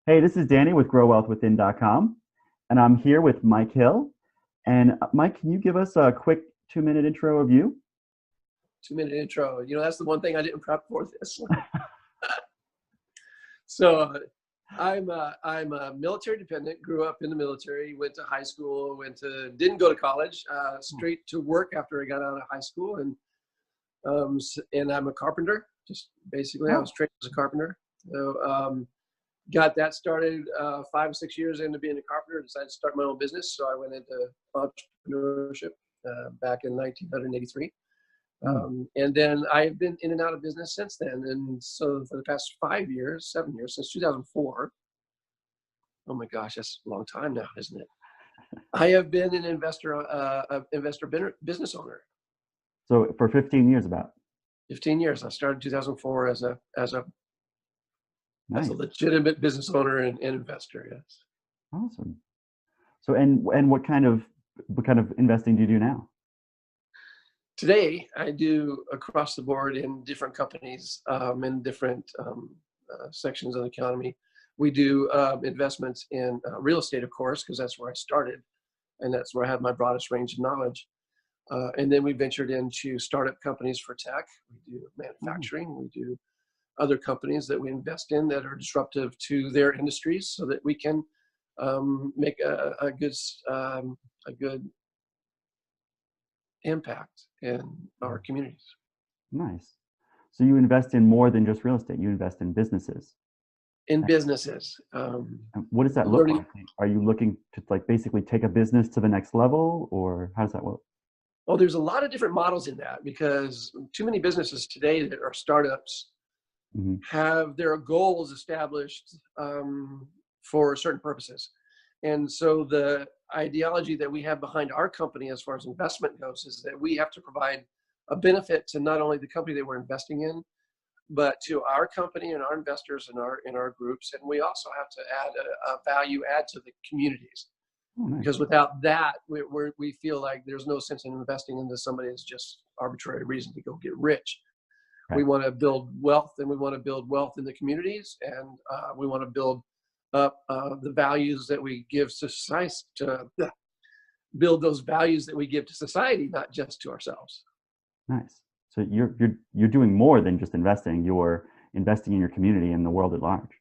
Hey, this is Danny with growwealthwithin.com, and I'm here with Mike Hill. And Mike, can you give us a quick 2-minute intro of you? 2 minute intro. That's the one thing I didn't prep for this. So I'm a military dependent, grew up in the military, went to high school, didn't go to college, straight to work after I got out of high school. And I'm a carpenter. Just basically, I was trained as a carpenter. So got that started 5 or 6 years into being a carpenter, decided to start my own business. So I went into entrepreneurship back in 1983. And then I've been in and out of business since then. And so for the past 5 years, 7 years, since 2004, oh my gosh, that's a long time now, isn't it? I have been an business owner. So for 15 years about. 15 years. I started in 2004 as a Nice. legitimate business owner and investor. Yes. Awesome. So and what kind of investing do you do now? Today, I do across the board in different companies, in different sections of the economy. We do investments in real estate, of course, because that's where I started, and that's where I have my broadest range of knowledge. And then we ventured into startup companies for tech. We do manufacturing. We do other companies that we invest in that are disruptive to their industries, so that we can make a good impact in our communities. Nice. So you invest in more than just real estate. You invest in businesses. In businesses. And what does that look like? Are you looking to basically take a business to the next level, or how does that work? Well, there's a lot of different models in that, because too many businesses today that are startups have their goals established for certain purposes. And so the ideology that we have behind our company as far as investment goes is that we have to provide a benefit to not only the company that we're investing in, but to our company and our investors in our groups. And we also have to add a value add to the communities. Oh, nice. Because without that, we feel like there's no sense in investing into somebody that's just arbitrary reason to go get rich. Right. We want to build wealth, and we want to build wealth in the communities, and we want to build up the values that we give society, to build those values that we give to society, not just to ourselves. Nice. So you're doing more than just investing. You're investing in your community and the world at large.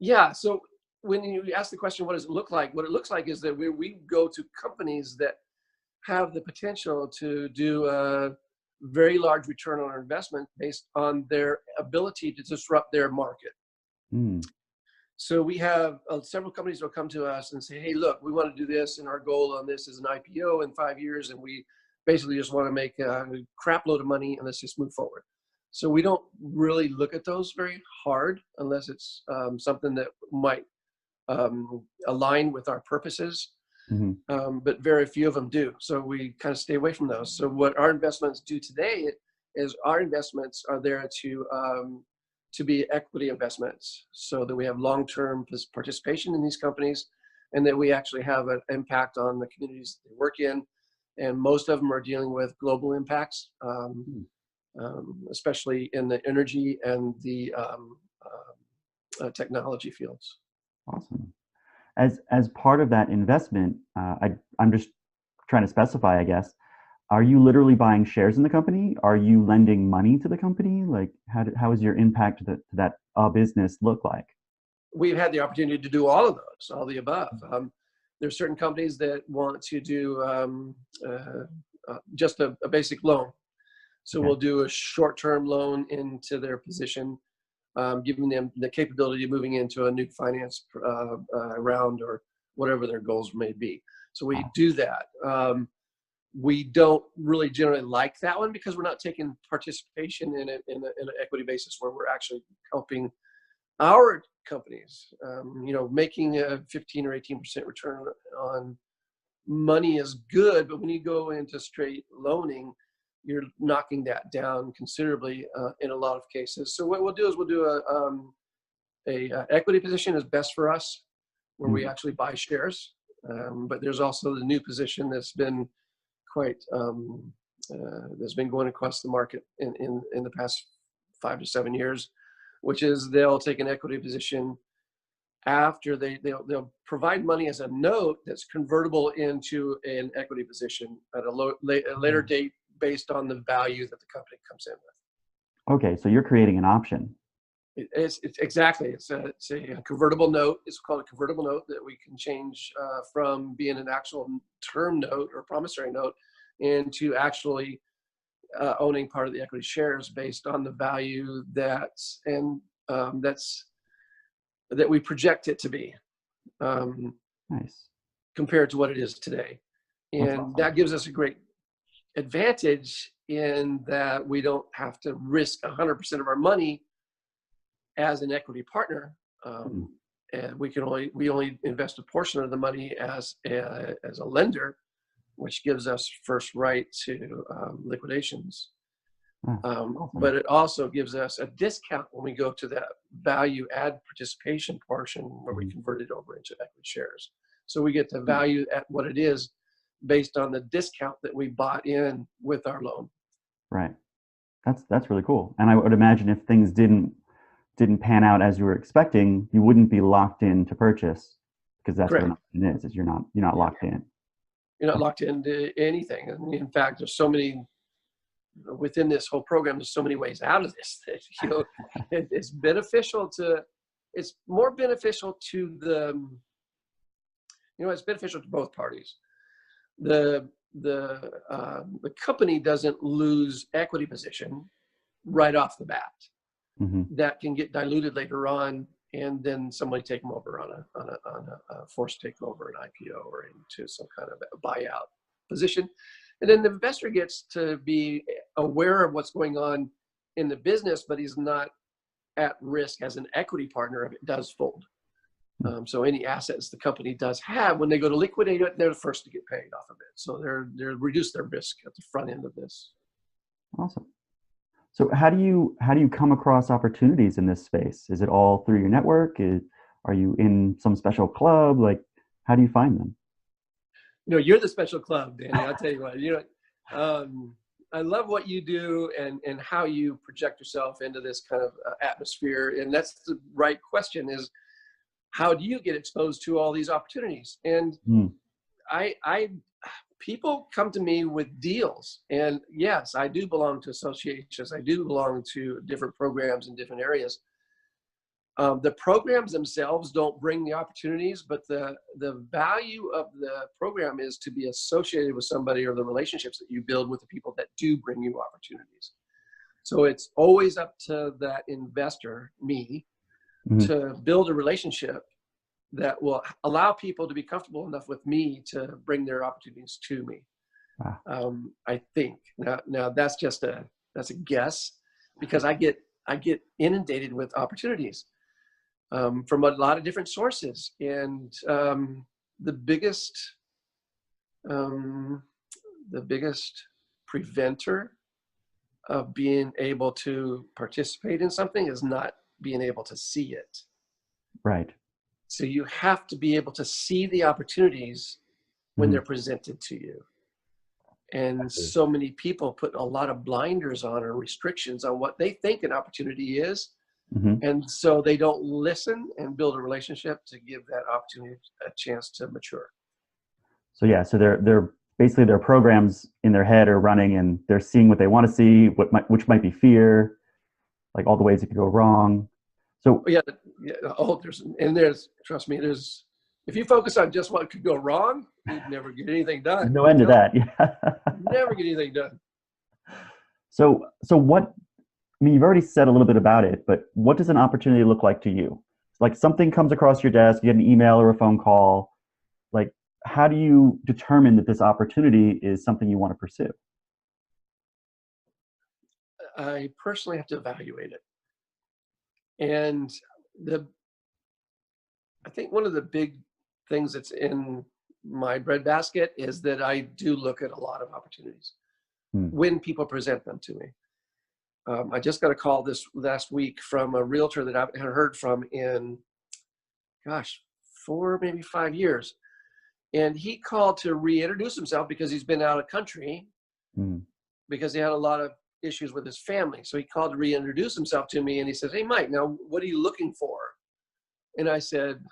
Yeah. So when you ask the question, what does it look like? What it looks like is that we go to companies that have the potential to do a very large return on our investment based on their ability to disrupt their market. So we have several companies that will come to us and say, hey, look, we want to do this, and our goal on this is an IPO in 5 years, and we basically just want to make a crap load of money, and let's just move forward. So we don't really look at those very hard unless it's something that might align with our purposes. But very few of them do. So we kind of stay away from those. So what our investments do today is our investments are there to be equity investments, so that we have long-term participation in these companies, and that we actually have an impact on the communities they work in. And most of them are dealing with global impacts, especially in the energy and the technology fields. Awesome. As part of that investment, I'm just trying to specify, I guess, are you literally buying shares in the company? Are you lending money to the company? Like, how is your impact to that business look like? We've had the opportunity to do all of those, all the above. There's certain companies that want to do just a basic loan. So we'll do a short-term loan into their position, giving them the capability of moving into a new finance round or whatever their goals may be. So we do that. We don't really generally like that one, because we're not taking participation in an equity basis where we're actually helping our companies. Making a 15 or 18% return on money is good, but when you go into straight loaning, you're knocking that down considerably in a lot of cases. So what we'll do is we'll do a equity position is best for us, where we actually buy shares. But there's also the new position that's been that's been going across the market in the past 5 to 7 years, which is they'll take an equity position after they'll provide money as a note that's convertible into an equity position at a later date based on the value that the company comes in with. Okay, so you're creating an option. It's exactly. It's a convertible note. It's called a convertible note that we can change from being an actual term note or promissory note into actually owning part of the equity shares based on the value that we project it to be, Nice. compared to what it is today. And Awesome. that gives us a great advantage in that we don't have to risk 100% of our money as an equity partner. And we only invest a portion of the money as a lender, which gives us first right to liquidations. Awesome. But it also gives us a discount when we go to that value add participation portion where we convert it over into equity shares. So we get the value at what it is based on the discount that we bought in with our loan. Right. That's really cool. And I would imagine if things didn't pan out as you were expecting, you wouldn't be locked in to purchase, because that's Correct. what an option is you're not locked in. You're not locked into anything. And in fact, there's so many within this whole program. There's so many ways out of this that, you know, it's beneficial to. It's more beneficial to the. You know, it's beneficial to both parties. The company doesn't lose equity position right off the bat. That can get diluted later on, and then somebody take them over on a forced takeover, an IPO, or into some kind of a buyout position. And then the investor gets to be aware of what's going on in the business, but he's not at risk as an equity partner if it does fold. So any assets the company does have, when they go to liquidate it, they're the first to get paid off of it. So they're reduce their risk at the front end of this. Awesome. So how do you come across opportunities in this space? Is it all through your network? Are you in some special club? Like, how do you find them? You know, you're the special club, Danny. I'll tell you what. You know, I love what you do and how you project yourself into this kind of atmosphere. And that's the right question: is how do you get exposed to all these opportunities? And people come to me with deals, and yes, I do belong to associations. I do belong to different programs in different areas. The programs themselves don't bring the opportunities, but the value of the program is to be associated with somebody, or the relationships that you build with the people that do bring you opportunities. So it's always up to that investor, me, to build a relationship that will allow people to be comfortable enough with me to bring their opportunities to me. I think now that's a guess, because I get inundated with opportunities from a lot of different sources, and the biggest preventer of being able to participate in something is not being able to see it. Right. So you have to be able to see the opportunities when they're presented to you. And so many people put a lot of blinders on, or restrictions on, what they think an opportunity is. And so they don't listen and build a relationship to give that opportunity a chance to mature. So yeah, so they're basically, their programs in their head are running, and they're seeing what they want to see, which might be fear, like all the ways it could go wrong. So trust me, if you focus on just what could go wrong, you'd never get anything done. There's no end to that. Yeah. Never get anything done. So what, I mean, you've already said a little bit about it, but what does an opportunity look like to you? Like, something comes across your desk, you get an email or a phone call. Like, how do you determine that this opportunity is something you want to pursue? I personally have to evaluate it. And I think one of the big things that's in my breadbasket is that I do look at a lot of opportunities when people present them to me. I just got a call this last week from a realtor that I haven't heard from in, 4, maybe 5 years. And he called to reintroduce himself because he's been out of country because he had a lot of issues with his family. So he called to reintroduce himself to me, and he says, "Hey, Mike, now what are you looking for?" And I said,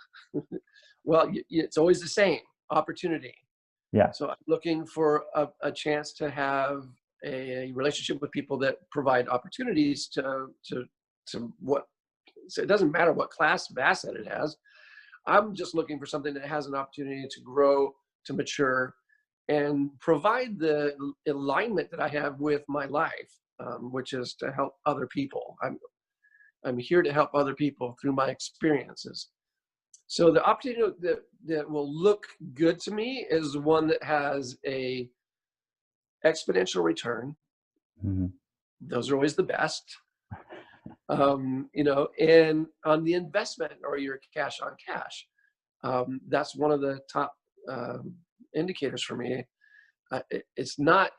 well, it's always the same opportunity. Yeah. So I'm looking for a chance to have a relationship with people that provide opportunities to what, so it doesn't matter what class of asset it has. I'm just looking for something that has an opportunity to grow, to mature, and provide the alignment that I have with my life, which is to help other people. I'm here to help other people through my experiences. So the opportunity that will look good to me is one that has a exponential return. Mm-hmm. Those are always the best. And on the investment or your cash on cash, that's one of the top indicators for me. It's not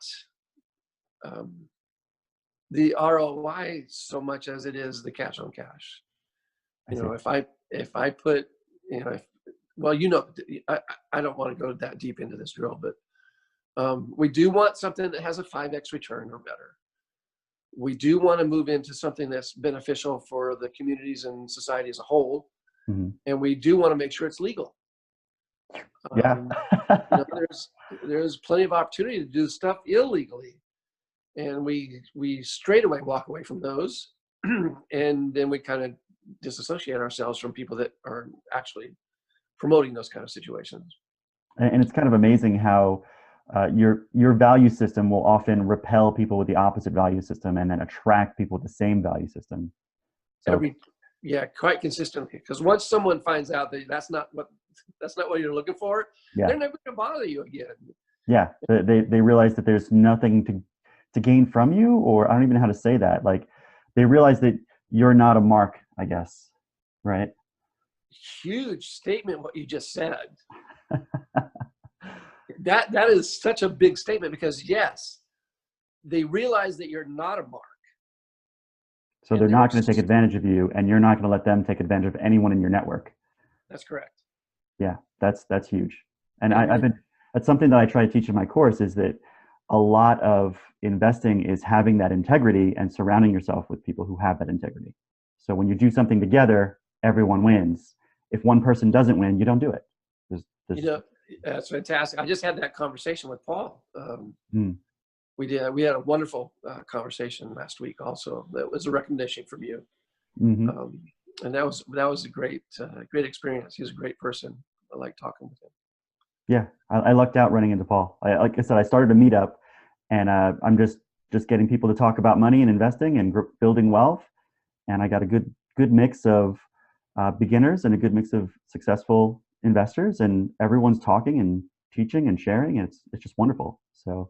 the ROI so much as it is the cash on cash. If I put, I don't want to go that deep into this drill, but we do want something that has a 5x return or better. We do want to move into something that's beneficial for the communities and society as a whole. Mm-hmm. And we do want to make sure it's legal. Yeah. There's plenty of opportunity to do stuff illegally. And we straight away walk away from those. And then we kind of disassociate ourselves from people that are actually promoting those kind of situations. And it's kind of amazing how your value system will often repel people with the opposite value system and then attract people with the same value system. So quite consistently. Because once someone finds out that that's not what you're looking for, they're never going to bother you again. Yeah, they realize that there's nothing to gain from you, or I don't even know how to say that. Like, they realize that you're not a mark, I guess, right? Huge statement what you just said. That is such a big statement, because yes, they realize that you're not a mark. So they're not going to take advantage of you, and you're not going to let them take advantage of anyone in your network. That's correct. Yeah, that's huge. And that's something that I try to teach in my course, is that a lot of investing is having that integrity and surrounding yourself with people who have that integrity. So when you do something together, everyone wins. If one person doesn't win, you don't do it. That's fantastic. I just had that conversation with Paul. We had a wonderful conversation last week also. That was a recommendation from you. Mm-hmm. And that was a great experience. He's a great person. I like talking with him. Yeah, I lucked out running into Paul. Like I said, I started a meetup, and I'm just getting people to talk about money and investing and building wealth. And I got a good mix of beginners and a good mix of successful investors, and everyone's talking and teaching and sharing, and it's just wonderful. So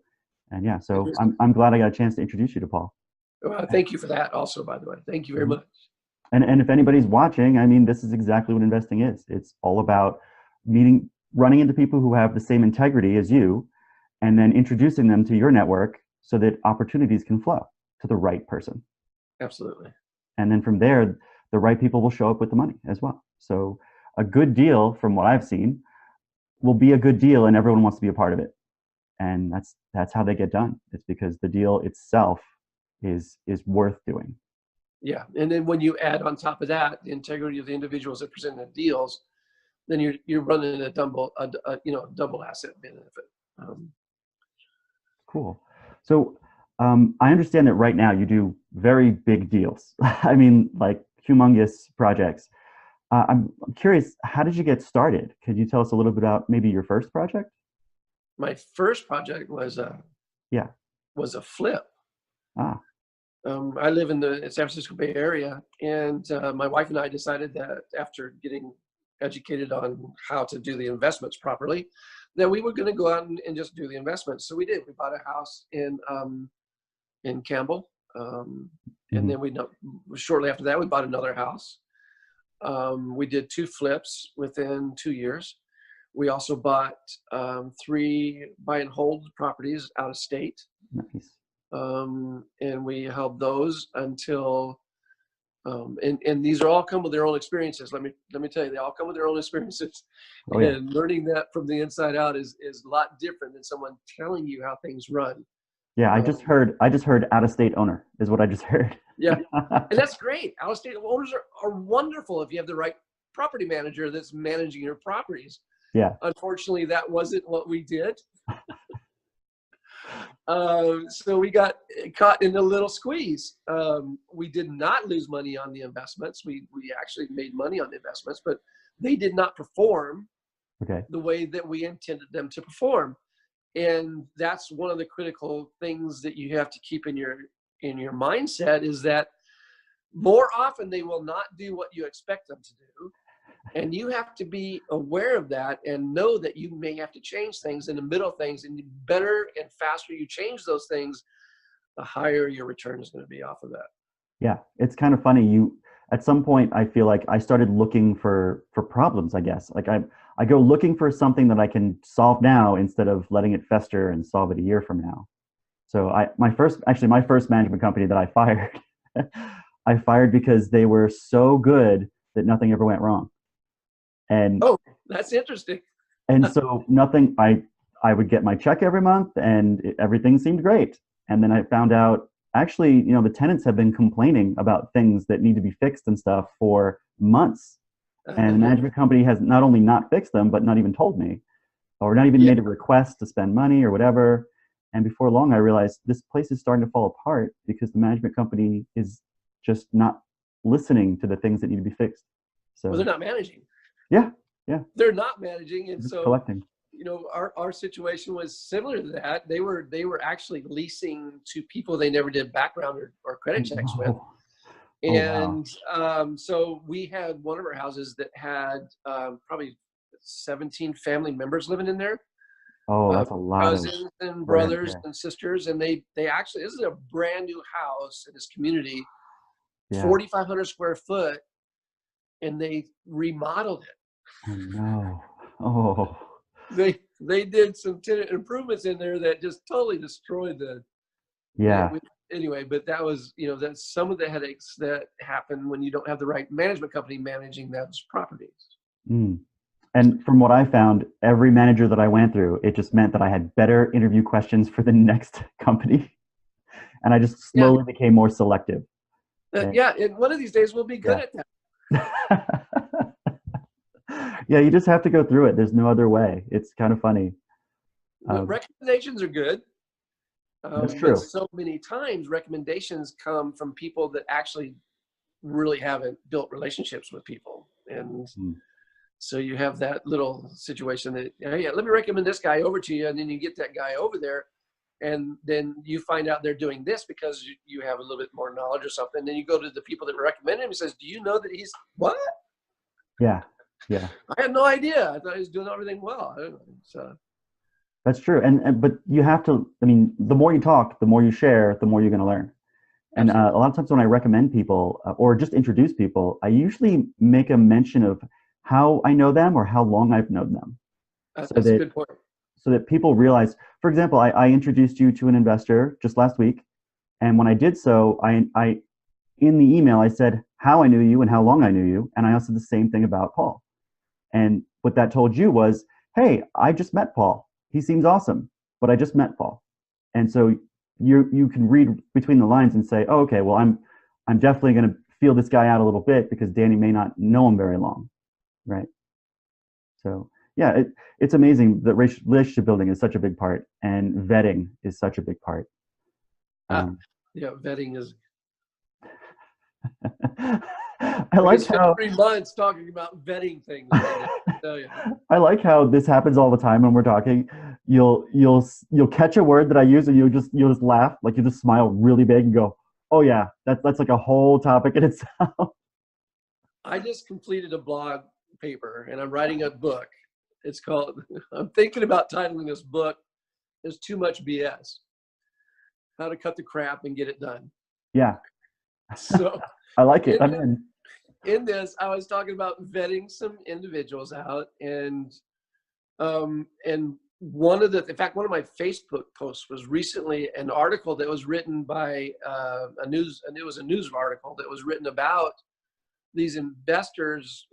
I'm glad I got a chance to introduce you to Paul. Well, thank you for that also, by the way. Thank you very much. And if anybody's watching, I mean, this is exactly what investing is. It's all about running into people who have the same integrity as you, and then introducing them to your network so that opportunities can flow to the right person. Absolutely. And then from there, the right people will show up with the money as well. So a good deal, from what I've seen, will be a good deal, and everyone wants to be a part of it. And that's how they get done. It's because the deal itself is worth doing. Yeah, and then when you add on top of that the integrity of the individuals that present the deals, then you're running a double asset benefit. Cool. So I understand that right now you do very big deals. I mean, like humongous projects. I'm curious, how did you get started? Could you tell us a little bit about maybe your first project? My first project was a flip. I live in the San Francisco Bay Area, and my wife and I decided that after getting educated on how to do the investments properly, that we were going to go out and just do the investments. So we did. We bought a house in Campbell, and then shortly after that we bought another house. We did 2 flips within 2 years. We also bought 3 buy and hold properties out of state. Nice. And we held those until, and these are all come with their own experiences. Let me tell you, they all come with their own experiences. Oh, yeah. And learning that from the inside out is a lot different than someone telling you how things run. Yeah, I just heard out of state owner is what I just heard. Yeah, and that's great. Out of state owners are wonderful if you have the right property manager that's managing your properties. Yeah. Unfortunately, that wasn't what we did. So we got caught in a little squeeze. We did not lose money on the investments. We actually made money on the investments, but they did not perform the way that we intended them to perform. And that's one of the critical things that you have to keep in your mindset, is that more often they will not do what you expect them to do. And you have to be aware of that and know that you may have to change things in the middle of things. And the better and faster you change those things, the higher your return is going to be off of that. Yeah. It's kind of funny. At some point, I feel like I started looking for problems, I guess. Like I go looking for something that I can solve now instead of letting it fester and solve it a year from now. So my first management company that I fired, I fired because they were so good that nothing ever went wrong. And oh, that's interesting. And so I would get my check every month and everything seemed great. And then I found out, actually, the tenants have been complaining about things that need to be fixed and stuff for months. And the management company has not only not fixed them, but not even told me, or not even made a request to spend money or whatever. And before long, I realized this place is starting to fall apart because the management company is just not listening to the things that need to be fixed. So they're not managing. Yeah. They're not managing. And so collecting. Our situation was similar to that. They were actually leasing to people they never did background or credit checks with. And so we had one of our houses that had probably 17 family members living in there. Oh, that's a lot of cousins and brothers and sisters. And they actually, this is a brand new house in this community, 4,500 square foot, and they remodeled it. Oh no. Oh. They did some tenant improvements in there that just totally destroyed anyway, but that was, that's some of the headaches that happen when you don't have the right management company managing those properties. And from what I found, every manager that I went through, it just meant that I had better interview questions for the next company. And I just slowly became more selective. And one of these days we'll be good at that. Yeah, you just have to go through it. There's no other way. It's kind of funny. Recommendations are good. That's true. But so many times recommendations come from people that actually really haven't built relationships with people. And so you have that little situation that, hey, let me recommend this guy over to you. And then you get that guy over there. And then you find out they're doing this because you have a little bit more knowledge or something. And then you go to the people that recommend him and says, do you know that he's what? Yeah. I had no idea. I thought he was doing everything well. I don't know. So. That's true. But you have to, the more you talk, the more you share, the more you're going to learn. And a lot of times when I recommend people or just introduce people, I usually make a mention of how I know them or how long I've known them. That's a good point. So that people realize, for example, I introduced you to an investor just last week. And when I did so, I in the email, I said how I knew you and how long I knew you. And I also did the same thing about Paul. And what that told you was, hey, I just met Paul. He seems awesome, but I just met Paul. And so you can read between the lines and say, oh, okay, well, I'm definitely going to feel this guy out a little bit because Danny may not know him very long, right? So yeah, it's amazing that relationship building is such a big part, and vetting is such a big part. Vetting is. I like how 3 months talking about vetting things. I like how this happens all the time when we're talking. You'll catch a word that I use and you'll just laugh, like you just smile really big and go, oh yeah, that's like a whole topic in itself. I just completed a blog paper and I'm writing a book. It's called, I'm thinking about titling this book, There's Too Much BS. How to cut the crap and get it done. Yeah. So I like it. In this, I was talking about vetting some individuals out, and one of my Facebook posts was recently an article that was written by a news article that was written about these investors,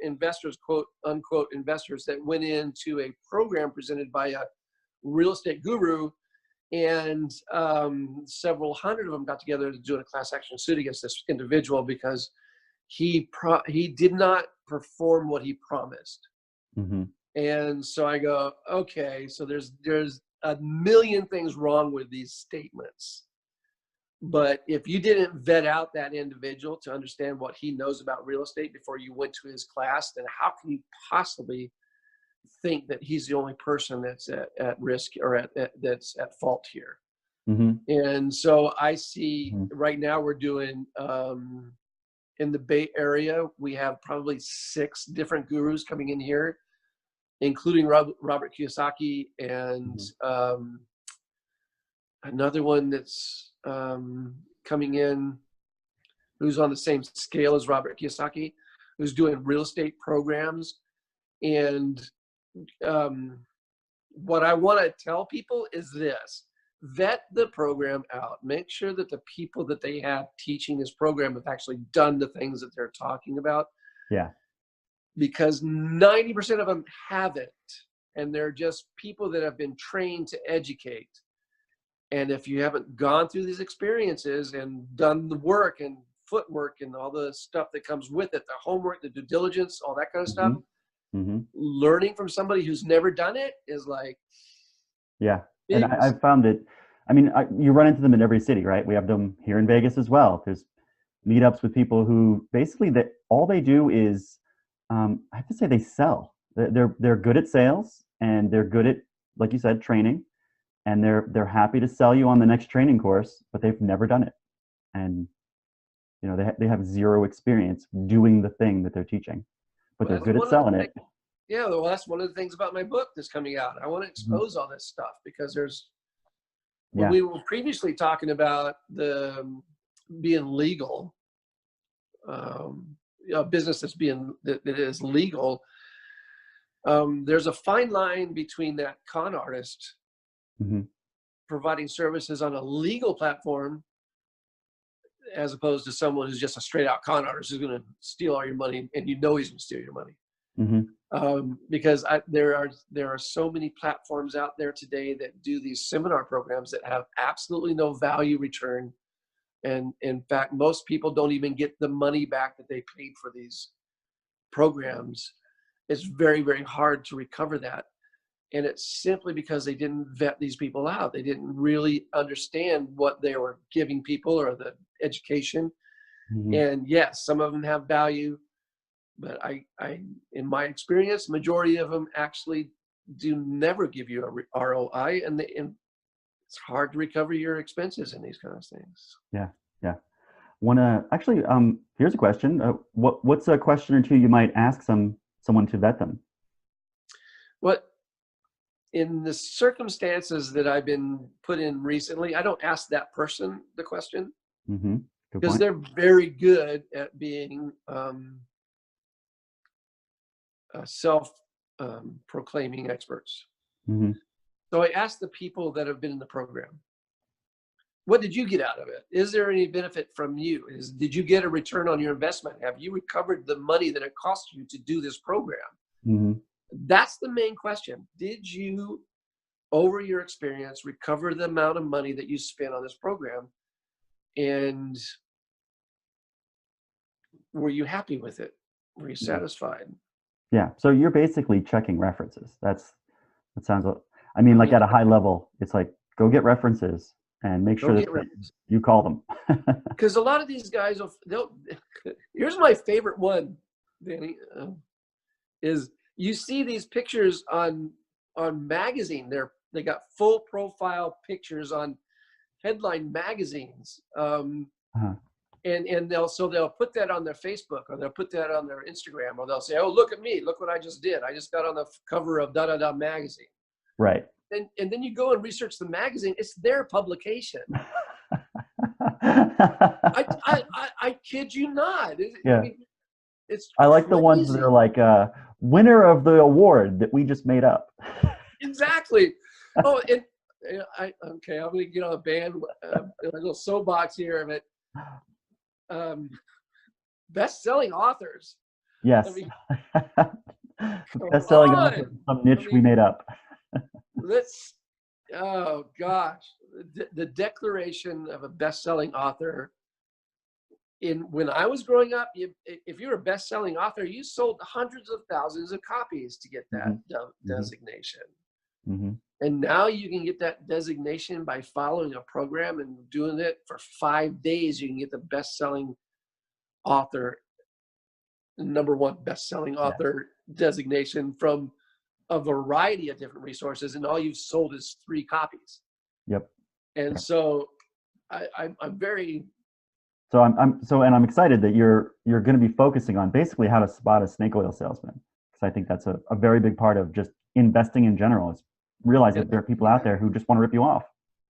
quote unquote investors, that went into a program presented by a real estate guru. And several hundred of them got together to do a class action suit against this individual because he did not perform what he promised. Mm-hmm. And so I go, okay, so there's a million things wrong with these statements. But if you didn't vet out that individual to understand what he knows about real estate before you went to his class, then how can you possibly think that he's the only person that's at risk or that's at fault here? Mm-hmm. And so I see Mm-hmm. right now we're doing, in the Bay Area, we have probably 6 different gurus coming in here, including Robert Kiyosaki and another one that's coming in who's on the same scale as Robert Kiyosaki, who's doing real estate programs. And what I want to tell people is this: vet the program out. Make sure that the people that they have teaching this program have actually done the things that they're talking about. Yeah. Because 90% of them haven't. And they're just people that have been trained to educate. And if you haven't gone through these experiences and done the work and footwork and all the stuff that comes with it, the homework, the due diligence, all that kind of stuff, Mm-hmm. learning from somebody who's never done it is like, yeah. And I've found it. I mean, you run into them in every city, right? We have them here in Vegas as well. There's meetups with people who basically all they do is, I have to say, they sell. They're good at sales, and they're good at, like you said, training, and they're happy to sell you on the next training course, but they've never done it, and they have zero experience doing the thing that they're teaching, but they're good at selling it. Yeah, well, that's one of the things about my book that's coming out. I want to expose all this stuff because when we were previously talking about the being legal, business that is legal, there's a fine line between that con artist providing services on a legal platform as opposed to someone who's just a straight out con artist who's going to steal all your money, and he's going to steal your money. Because there are so many platforms out there today that do these seminar programs that have absolutely no value return. And in fact, most people don't even get the money back that they paid for these programs. It's very, very hard to recover that. And it's simply because they didn't vet these people out. They didn't really understand what they were giving people or the education. And yes, some of them have value, but I in my experience, majority of them actually do never give you a ROI, and it's hard to recover your expenses in these kind of things. Yeah. Actually, here's a question. What's a question or two you might ask someone to vet them? What in the circumstances that I've been put in recently, I don't ask that person the question because they're very good at being self-proclaiming experts. So I ask the people that have been in the program, what did you get out of it? Is there any benefit from you? Did you get a return on your investment? Have you recovered the money that it cost you to do this program? That's the main question. Did you, over your experience, recover the amount of money that you spent on this program? And were you happy with it? Were you satisfied? Yeah. So you're basically checking references. That sounds, I mean, like at a high level, it's like, go get references and make sure that you call them. Because a lot of these guys, here's my favorite one, Danny, is you see these pictures on magazine. They got full profile pictures on headline magazines. And they'll put that on their Facebook, or they'll put that on their Instagram, or they'll say, oh, look at me, look what I just did. I just got on the cover of da-da-da magazine. Right. And then you go and research the magazine. It's their publication. I kid you not. Yeah. I mean, I like the ones that are like, winner of the award that we just made up. Exactly. Oh, and I'm going to get on a little soapbox here of it. Best-selling authors. Yes. I mean, best-selling author, some niche we made up. Oh gosh, the declaration of a best-selling author when I was growing up, if you're a best-selling author, you sold hundreds of thousands of copies to get that designation. And now you can get that designation by following a program and doing it for 5 days. You can get the best-selling author, #1 best-selling author designation from a variety of different resources, and all you've sold is 3 copies. Yep. And so I'm very. So I'm excited that you're going to be focusing on basically how to spot a snake oil salesman, because I think that's a very big part of just investing in general, is realizing that there are people out there who just want to rip you off.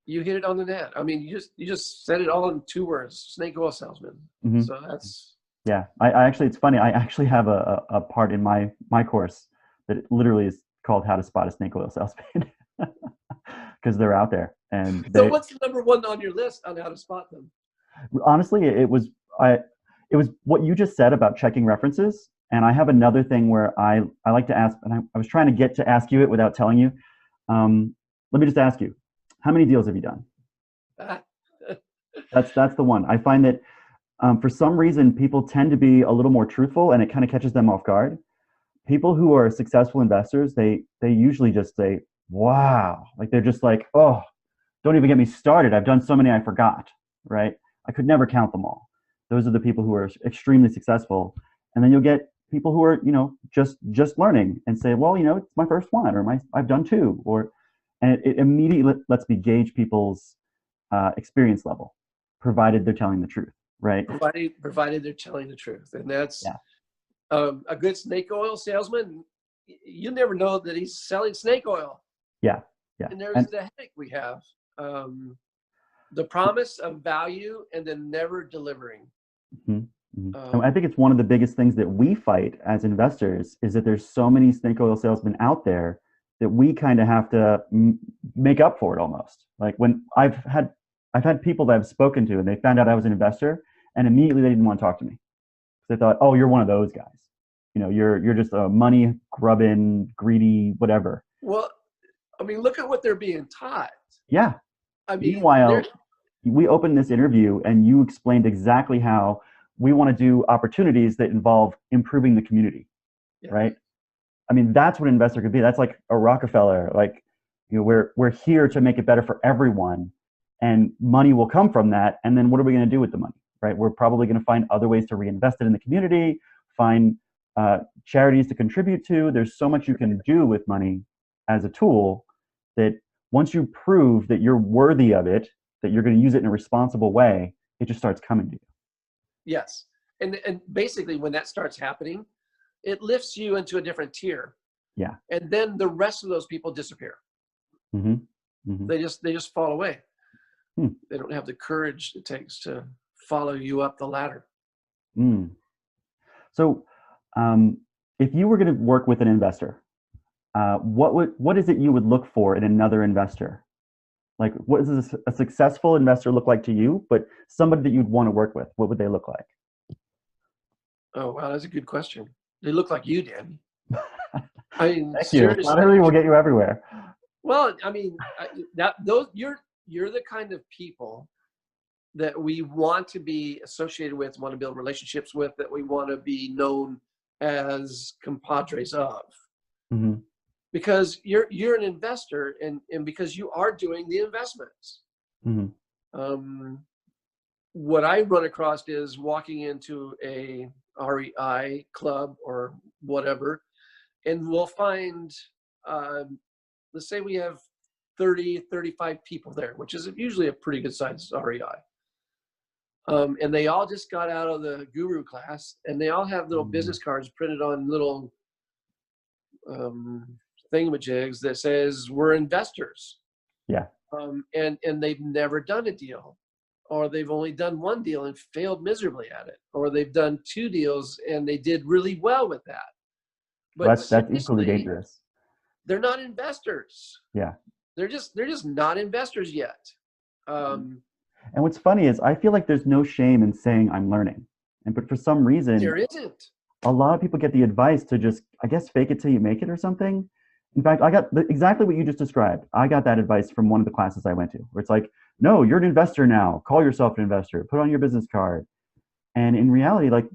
You hit it on the net. I mean, you just said it all in 2 words: snake oil salesman. So that's. Yeah, I actually, it's funny. I actually have a part in my course that literally is called "How to Spot a Snake Oil Salesman," because they're out there. And so, what's the #1 on your list on how to spot them? Honestly, it was what you just said about checking references. And I have another thing where I like to ask, and I was trying to get to ask you it without telling you. Let me just ask you, how many deals have you done? That's the one. I find that for some reason people tend to be a little more truthful, and it kind of catches them off guard. People who are successful investors, they usually just say, "Wow!" Like they're just like, "Oh, don't even get me started. I've done so many I forgot." Right? I could never count them all. Those are the people who are extremely successful. And then you'll get people who are, just learning and say, well, it's my first one, or I've done 2, and it immediately lets me gauge people's experience level, provided they're telling the truth, right? Provided they're telling the truth. And that's a good snake oil salesman. You never know that he's selling snake oil. Yeah. And there's the headache we have. The promise of value and then never delivering. And I think it's one of the biggest things that we fight as investors is that there's so many snake oil salesmen out there that we kind of have to make up for it almost. Like when I've had people that I've spoken to and they found out I was an investor, and immediately they didn't want to talk to me. They thought, oh, you're one of those guys. You're just a money grubbing, greedy, whatever. Well, I mean, look at what they're being taught. Yeah. I mean, meanwhile, we opened this interview and you explained exactly how we want to do opportunities that involve improving the community, right? I mean, that's what an investor could be. That's like a Rockefeller. Like, we're here to make it better for everyone, and money will come from that. And then what are we going to do with the money, right? We're probably going to find other ways to reinvest it in the community, find charities to contribute to. There's so much you can do with money as a tool that once you prove that you're worthy of it, that you're going to use it in a responsible way, it just starts coming to you. Yes. And basically when that starts happening, it lifts you into a different tier. Yeah. And then the rest of those people disappear. They just fall away. They don't have the courage it takes to follow you up the ladder. So if you were going to work with an investor, what is it you would look for in another investor? Like, what does a successful investor look like to you, but somebody that you'd want to work with? What would they look like? Oh, wow, that's a good question. They look like you, Danny. I mean, thank you. Flattery will get you everywhere. Well, I mean, you're the kind of people that we want to be associated with, want to build relationships with, that we want to be known as compadres of. Because you're an investor, and because you are doing the investments. What I run across is walking into a REI club or whatever, and we'll find, let's say we have 30, 35 people there, which is usually a pretty good size REI. And they all just got out of the guru class, and they all have little business cards printed on little thingamajigs that says we're investors. Yeah. And they've never done a deal, or they've only done 1 deal and failed miserably at it, or they've done 2 deals and they did really well with that. But that's equally dangerous. They're not investors. Yeah. They're just not investors yet. And what's funny is I feel like there's no shame in saying I'm learning. But for some reason, there isn't. A lot of people get the advice to just, I guess, fake it till you make it or something. In fact, I got exactly what you just described. I got that advice from one of the classes I went to, where it's like, no, you're an investor now. Call yourself an investor. Put on your business card. And in reality, like,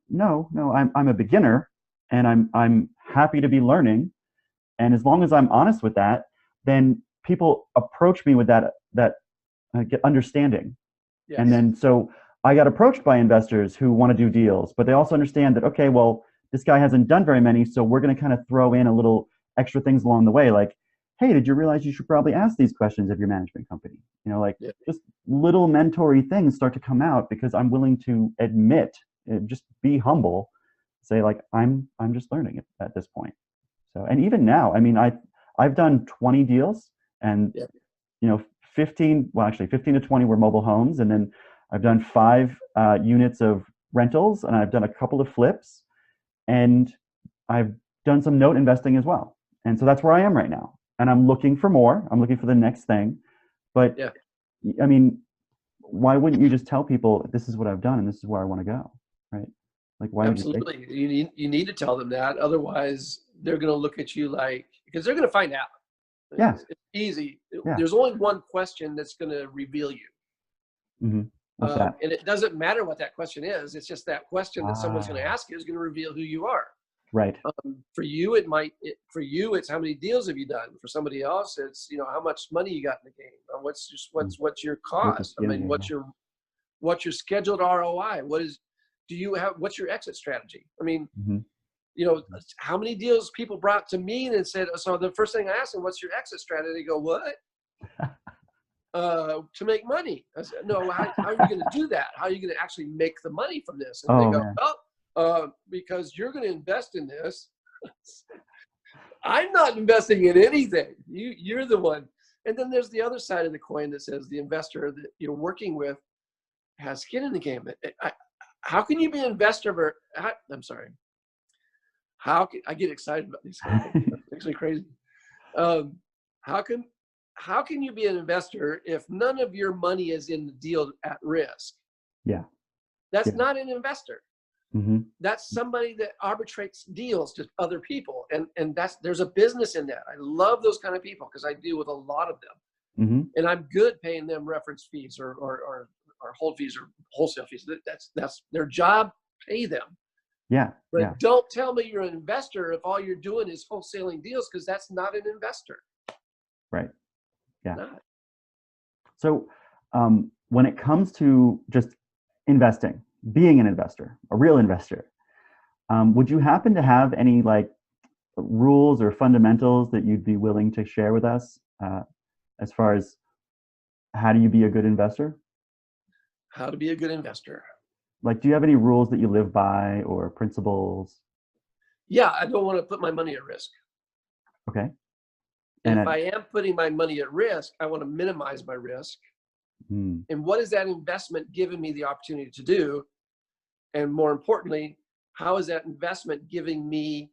no, I'm a beginner, and I'm happy to be learning. And as long as I'm honest with that, then people approach me with that understanding. And Yes. then so I got approached by investors who want to do deals, but they also understand that, okay, well, this guy hasn't done very many, so we're going to kind of throw in a little extra things along the way, like, hey, did you realize you should probably ask these questions of your management company? Like, Yeah. just little mentory things start to come out because I'm willing to admit, just be humble, say like, I'm just learning at this point. So, and even now, I mean, I've done 20 deals, and Yeah. 15 to 20 were mobile homes, and then I've done 5 units of rentals, and I've done a couple of flips, and I've done some note investing as well. And so that's where I am right now. And I'm looking for more. I'm looking for the next thing. But Yeah. I mean, why wouldn't you just tell people this is what I've done and this is where I want to go, right? Like, why would you say? Absolutely. You need to tell them that. Otherwise, they're going to look at you like, because they're going to find out. Yeah, It's easy. yeah. There's only one question that's going to reveal you. What's that? And it doesn't matter what that question is. It's just that question that someone's going to Ah, ask you is going to reveal who you are. right. For you, it's how many deals have you done? For somebody else, it's, how much money you got in the game. Mm. What's your cost? I mean, Yeah. what's your scheduled ROI? What's your exit strategy? I mean, Mhm. how many deals people brought to me and said, so the first thing I asked them, what's your exit strategy? They go, what? To make money. I said, no, how are you going to do that? How are you going to actually make the money from this? And they Oh go, man. because you're going to invest in this. I'm not investing in anything. You're the one. And then there's the other side of the coin that says the investor that you're working with has skin in the game. How can you be an investor? I'm sorry. I get excited about these kind of things. It makes me crazy. Um, how can you be an investor if none of your money is in the deal at risk? Yeah. That's Yeah. not an investor. Hmm. That's somebody that arbitrates deals to other people, and there's a business in that. I love those kind of people because I deal with a lot of them, Hmm. and I'm good paying them reference fees or hold fees or wholesale fees. That's their job. Pay them. Yeah. Yeah. But don't tell me you're an investor if all you're doing is wholesaling deals, because that's not an investor. Right. Yeah. Not. So, when it comes to just investing, being an investor, a real investor, would you happen to have any like rules or fundamentals that you'd be willing to share with us, as far as how do you be a good investor? How to be a good investor. Like, do you have any rules that you live by or principles? Yeah, I don't want to put my money at risk. Okay. And And if I am putting my money at risk, I want to minimize my risk. mm, And what is that investment giving me the opportunity to do? And more importantly, how is that investment giving me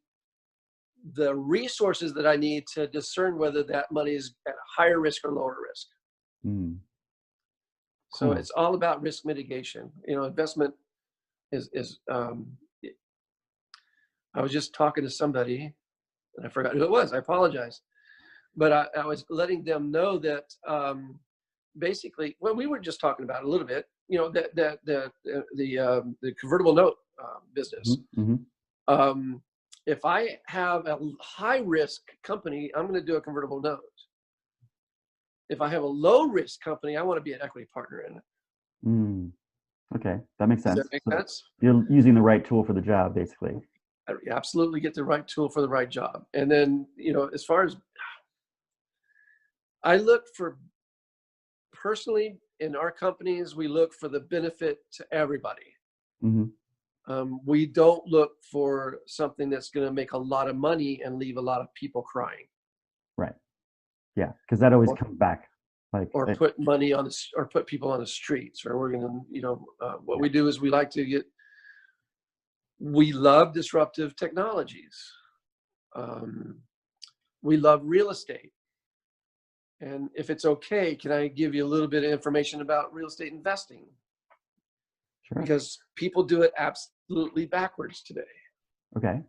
the resources that I need to discern whether that money is at a higher risk or lower risk? mm, So cool. it's all about risk mitigation. Investment is I was just talking to somebody and I forgot who it was. I apologize. But I was letting them know that basically, well, we were just talking about it a little bit, the convertible note business. Hmm. Um, if I have a high risk company, I'm going to do a convertible note. If I have a low risk company, I want to be an equity partner in it. Mm, okay, that makes Does that sense. make So sense? you're using the right tool for the job, basically. I absolutely get the right tool for the right job. And then, as far as I look for personally in our companies, we look for the benefit to everybody. Hmm. We don't look for something that's going to make a lot of money and leave a lot of people crying, Right. Yeah, because that always or comes back. Like, put money on or put people on the streets. Or we're going to, what yeah. we do is we love disruptive technologies. We love real estate. And if it's okay, can I give you a little bit of information about real estate investing? Sure. Because people do it absolutely backwards today. Okay.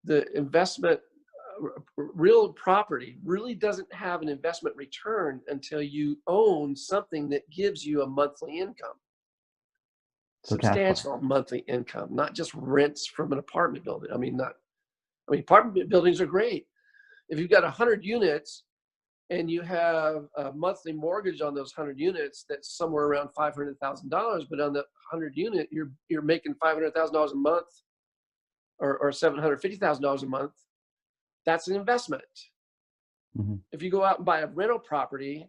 The investment, real property really doesn't have an investment return until you own something that gives you a monthly income. So cash flow. substantial monthly income, not just rents from an apartment building. Apartment buildings are great. If you've got 100 units and you have a monthly mortgage on those 100 units that's somewhere around $500,000, but on the 100 unit, you're making $500,000 a month or $750,000 a month, that's an investment. Mm-hmm. If you go out and buy a rental property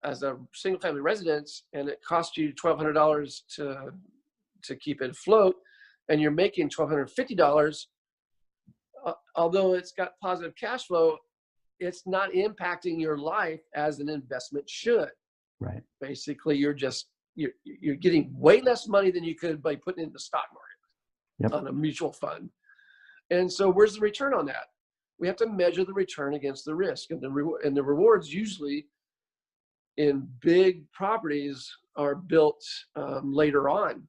as a single family residence and it costs you $1,200 to keep it afloat, and you're making $1,250, although it's got positive cash flow, it's not impacting your life as an investment should. Right. Basically, you're getting way less money than you could by putting it in the stock market. Yep. On a mutual fund. And so where's the return on that? We have to measure the return against the risk, and the rewards usually in big properties are built later on.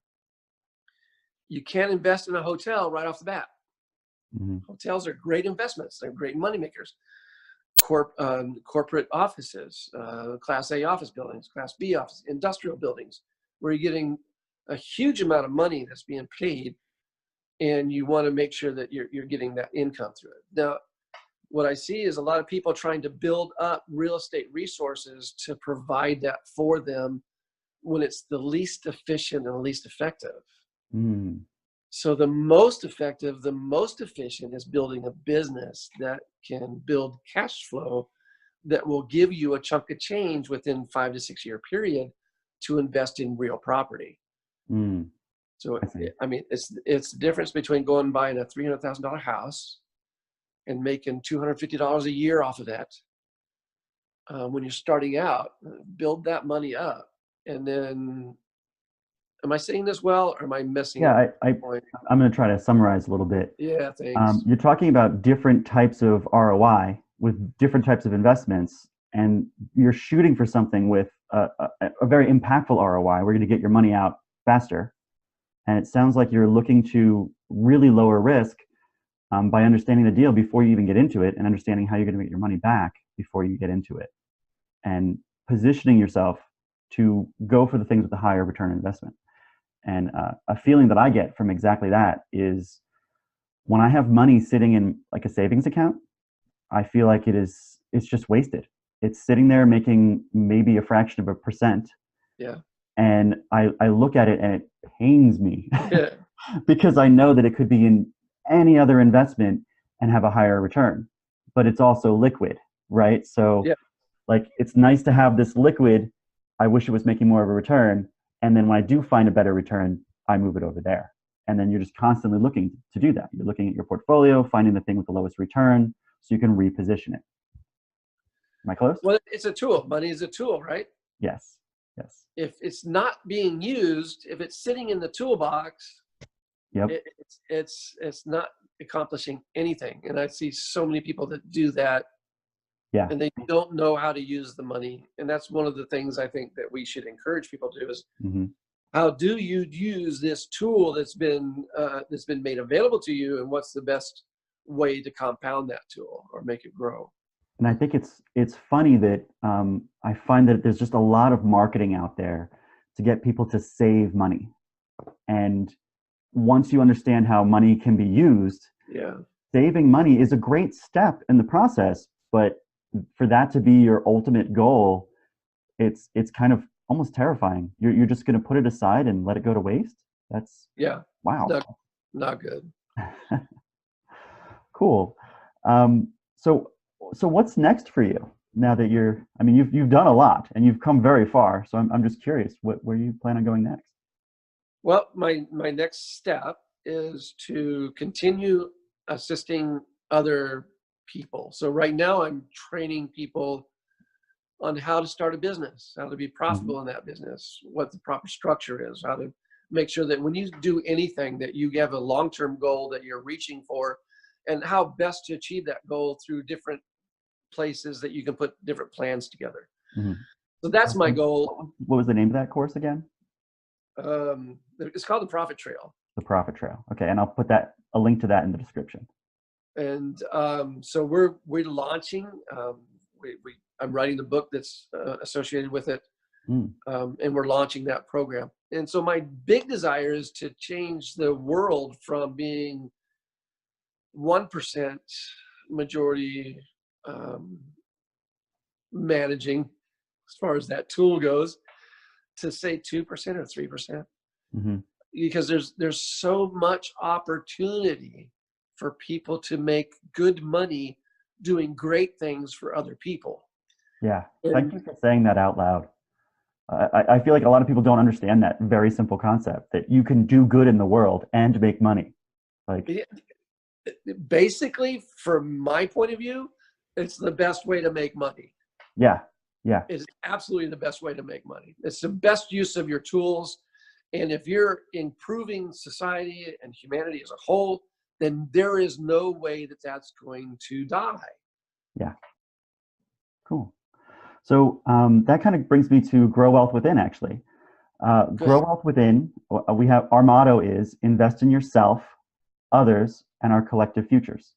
You can't invest in a hotel right off the bat. Mm-hmm. Hotels are great investments. They're great money makers. Corporate offices, Class A office buildings, Class B office, industrial buildings, where you're getting a huge amount of money that's being paid, and you want to make sure that you're getting that income through it. Now, what I see is a lot of people trying to build up real estate resources to provide that for them when it's the least efficient and the least effective. Mm. So the most effective, the most efficient is building a business that can build cash flow that will give you a chunk of change within 5 to 6 year period to invest in real property. Mm. So, I mean, it's the difference between going and buying a $300,000 house and making $250 a year off of that. When you're starting out, build that money up. And then, am I saying this well, or am I missing? Yeah, I'm going to try to summarize a little bit. Yeah, thanks. You're talking about different types of ROI with different types of investments, and you're shooting for something with a very impactful ROI. We're going to get your money out faster. And it sounds like you're looking to really lower risk by understanding the deal before you even get into it, and understanding how you're going to get your money back before you get into it, and positioning yourself to go for the things with the higher return on investment. And a feeling that I get from exactly that is when I have money sitting in like a savings account, I feel like it's just wasted. It's sitting there making maybe a fraction of a percent. Yeah. And I look at it and it pains me. Yeah. Because I know that it could be in any other investment and have a higher return, but it's also liquid, right? So yeah. Like, it's nice to have this liquid. I wish it was making more of a return. And then when I do find a better return, I move it over there. And then you're just constantly looking to do that. You're looking at your portfolio, finding the thing with the lowest return so you can reposition it. Am I close? Well, it's a tool. Money is a tool, right? Yes. Yes. If it's not being used, if it's sitting in the toolbox, yep. It's not accomplishing anything. And I see so many people that do that. Yeah. And they don't know how to use the money. And that's one of the things I think that we should encourage people to do is, how do you use this tool that's been made available to you, and what's the best way to compound that tool or make it grow? And I think it's funny that I find that there's just a lot of marketing out there to get people to save money. And once you understand how money can be used, yeah, saving money is a great step in the process. But for that to be your ultimate goal, it's kind of almost terrifying. You're just going to put it aside and let it go to waste. That's wow. Not good. Cool. So what's next for you now that you've done a lot and you've come very far. So I'm just curious, where you plan on going next? Well, my next step is to continue assisting other people. So right now I'm training people on how to start a business, how to be profitable in that business, what the proper structure is, how to make sure that when you do anything that you have a long-term goal that you're reaching for, and how best to achieve that goal through different places that you can put different plans together. So that's my goal. What was the name of that course again? It's called the Profit Trail. The Profit Trail. Okay, and I'll put a link to that in the description. And so we're launching. I'm writing the book that's associated with it, and we're launching that program. And so my big desire is to change the world from being 1% majority managing, as far as that tool goes, to say 2% or 3%. Mm-hmm. Because there's so much opportunity for people to make good money doing great things for other people. Yeah. Thank you for saying that out loud. I feel like a lot of people don't understand that very simple concept that you can do good in the world and make money. Like, basically, from my point of view, it's the best way to make money. yeah. Yeah. It's absolutely the best way to make money. It's the best use of your tools. And if you're improving society and humanity as a whole, then there is no way that that's going to die. Yeah. Cool. So that kind of brings me to Grow Wealth Within, actually. Grow Wealth Within, we have, our motto is invest in yourself, others, and our collective futures.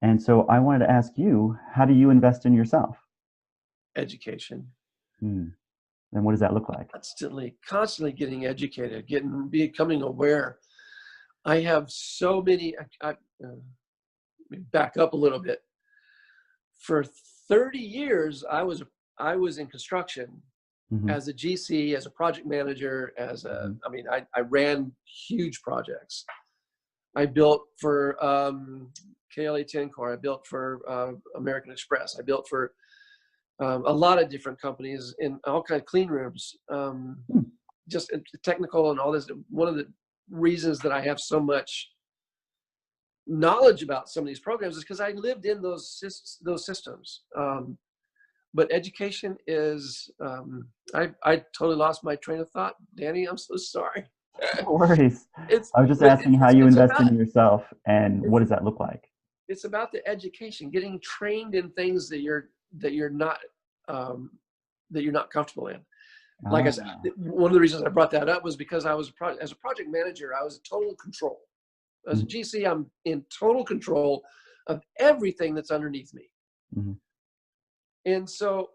And so I wanted to ask you, how do you invest in yourself? Education. And what does that look like? Constantly getting educated, becoming aware. I have so many, let me back up a little bit. For 30 years, I was in construction as a GC, as a project manager, I ran huge projects. I built for KLA-10 I built for American Express. I built for a lot of different companies in all kinds of clean rooms, just technical and all this. One of the reasons that I have so much knowledge about some of these programs is because I lived in those systems. But education is, I totally lost my train of thought. Danny, I'm so sorry. No worries. I was just asking how you invest in yourself and what does that look like? It's about the education, getting trained in things that you're not comfortable in. Like I said, one of the reasons I brought that up was because as a project manager, I was in total control. As a GC, I'm in total control of everything that's underneath me. And so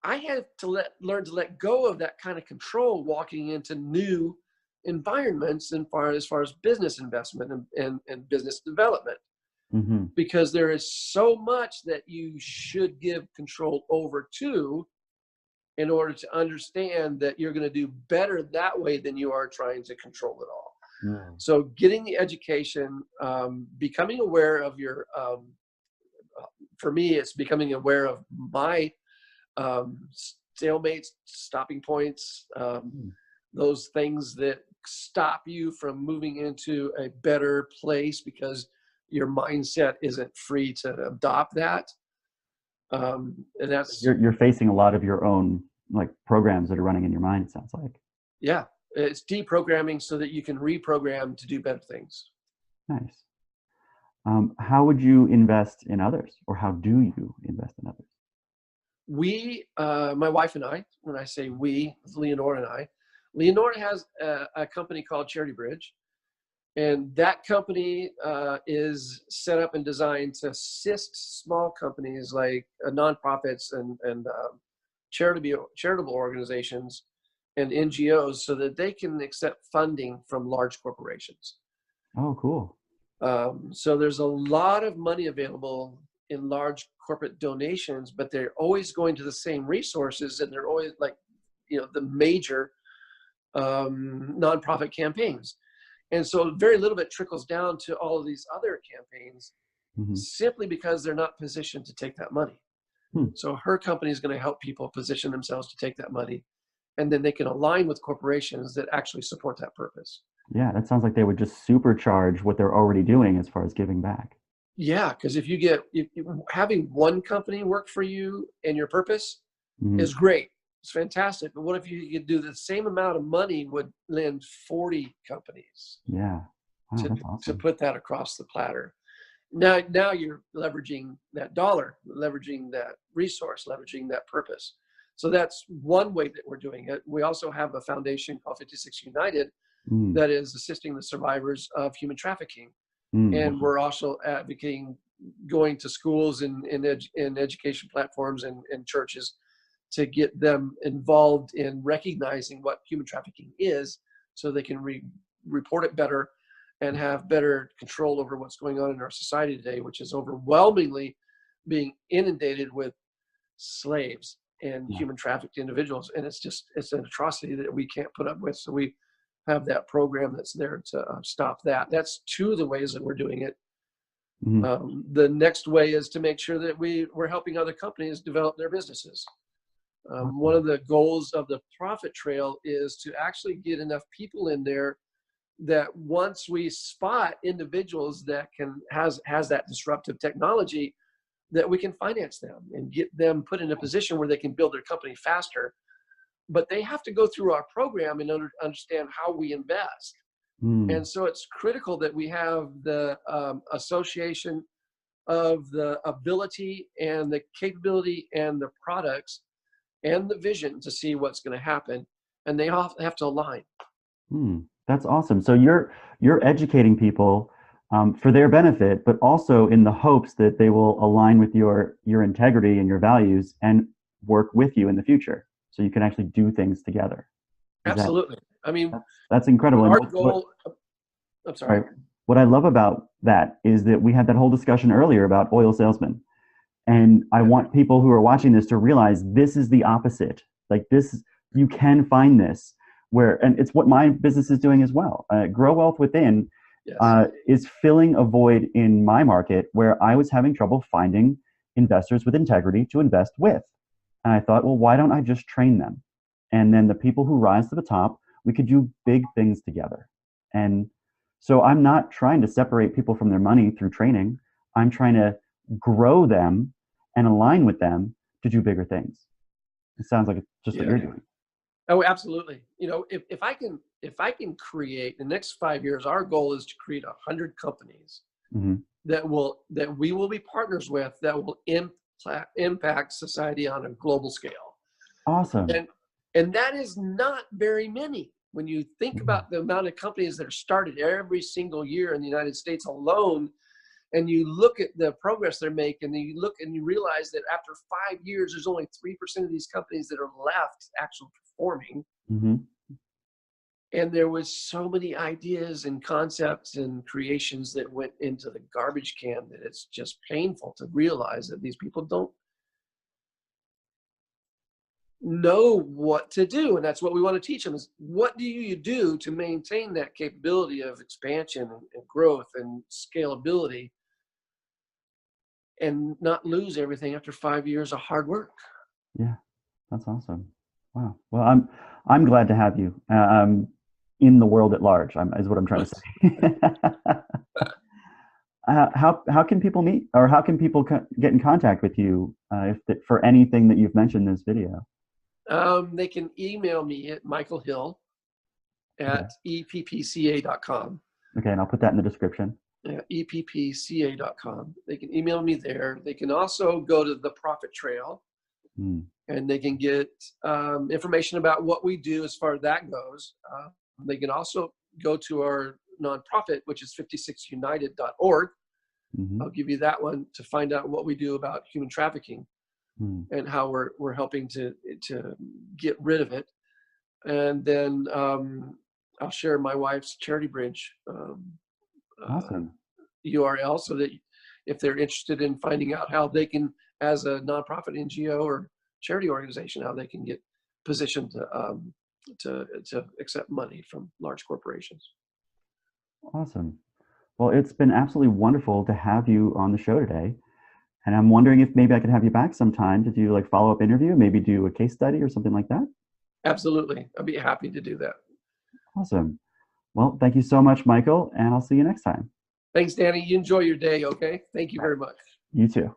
I had to learn to let go of that kind of control walking into new environments as far as business investment and business development. Because there is so much that you should give control over to in order to understand that you're going to do better that way than you are trying to control it all. So getting the education, becoming aware of your, for me, it's becoming aware of my stalemates, stopping points, those things that stop you from moving into a better place because your mindset isn't free to adopt that. And that's you're facing a lot of your own like programs that are running in your mind, it sounds like. Yeah, it's deprogramming so that you can reprogram to do better things. Nice. How would you invest in others, or how do you invest in others? We, my wife and I, when I say we, Leonora and I, Leonora has a company called Charity Bridge. And that company is set up and designed to assist small companies like nonprofits and charitable organizations and NGOs so that they can accept funding from large corporations. Oh, cool. So there's a lot of money available in large corporate donations, but they're always going to the same resources, and they're always like, the major nonprofit campaigns. And so very little bit trickles down to all of these other campaigns simply because they're not positioned to take that money. So her company is going to help people position themselves to take that money, and then they can align with corporations that actually support that purpose. Yeah, that sounds like they would just supercharge what they're already doing as far as giving back. Yeah, because if having one company work for you and your purpose is great. It's fantastic. But what if you could do the same amount of money would lend 40 companies? Yeah. Wow, that's awesome. To put that across the platter. Now you're leveraging that dollar, leveraging that resource, leveraging that purpose. So that's one way that we're doing it. We also have a foundation called 56 United that is assisting the survivors of human trafficking. And we're also advocating going to schools and education platforms and churches to get them involved in recognizing what human trafficking is, so they can report it better and have better control over what's going on in our society today, which is overwhelmingly being inundated with slaves and human trafficked individuals. And it's an atrocity that we can't put up with. So we have that program that's there to stop that. That's two of the ways that we're doing it. The next way is to make sure that we're helping other companies develop their businesses. One of the goals of the profit trail is to actually get enough people in there that once we spot individuals that has that disruptive technology, that we can finance them and get them put in a position where they can build their company faster. But they have to go through our program and understand how we invest. And so it's critical that we have the association of the ability and the capability and the products and the vision to see what's going to happen, and they all have to align. That's awesome. So you're educating people for their benefit, but also in the hopes that they will align with your integrity and your values and work with you in the future, so you can actually do things together. Absolutely. I mean, that's incredible. Our goal. I'm sorry. What I love about that is that we had that whole discussion earlier about oil salesmen. And I want people who are watching this to realize this is the opposite. Like this, you can find this and it's what my business is doing as well. Grow Wealth Within is filling a void in my market where I was having trouble finding investors with integrity to invest with. And I thought, well, why don't I just train them? And then the people who rise to the top, we could do big things together. And so I'm not trying to separate people from their money through training. I'm trying to grow them and align with them to do bigger things. It sounds like it's just what you're doing. Oh, absolutely. You know, if I can create the next 5 years, our goal is to create 100 companies that we will be partners with, that will impact society on a global scale. Awesome. And that is not very many. When you think about the amount of companies that are started every single year in the United States alone, and you look at the progress they're making, and you look and you realize that after 5 years, there's only 3% of these companies that are left actually performing. And there was so many ideas and concepts and creations that went into the garbage can that it's just painful to realize that these people don't know what to do. And that's what we want to teach them, is what do you do to maintain that capability of expansion and growth and scalability, and not lose everything after 5 years of hard work. Yeah, that's awesome. Wow. Well, I'm glad to have you in the world at large. Is what I'm trying to say. How can people meet, or how can people get in contact with you for anything that you've mentioned in this video? They can email me at michaelhill at eppca.com. Okay, and I'll put that in the description. eppca.com. They can email me there. They can also go to the Profit Trail, and they can get information about what we do as far as that goes. They can also go to our nonprofit, which is 56united.org. I'll give you that one to find out what we do about human trafficking and how we're helping to get rid of it. And then I'll share my wife's Charity Bridge Awesome. URL, so that if they're interested in finding out how they can, as a nonprofit NGO or charity organization, how they can get positioned to accept money from large corporations. Awesome. Well, it's been absolutely wonderful to have you on the show today. And I'm wondering if maybe I could have you back sometime to do like follow-up interview, maybe do a case study or something like that. Absolutely. I'd be happy to do that. Awesome. Well, thank you so much, Michael, and I'll see you next time. Thanks, Danny. You enjoy your day, okay? Thank you very much. You too.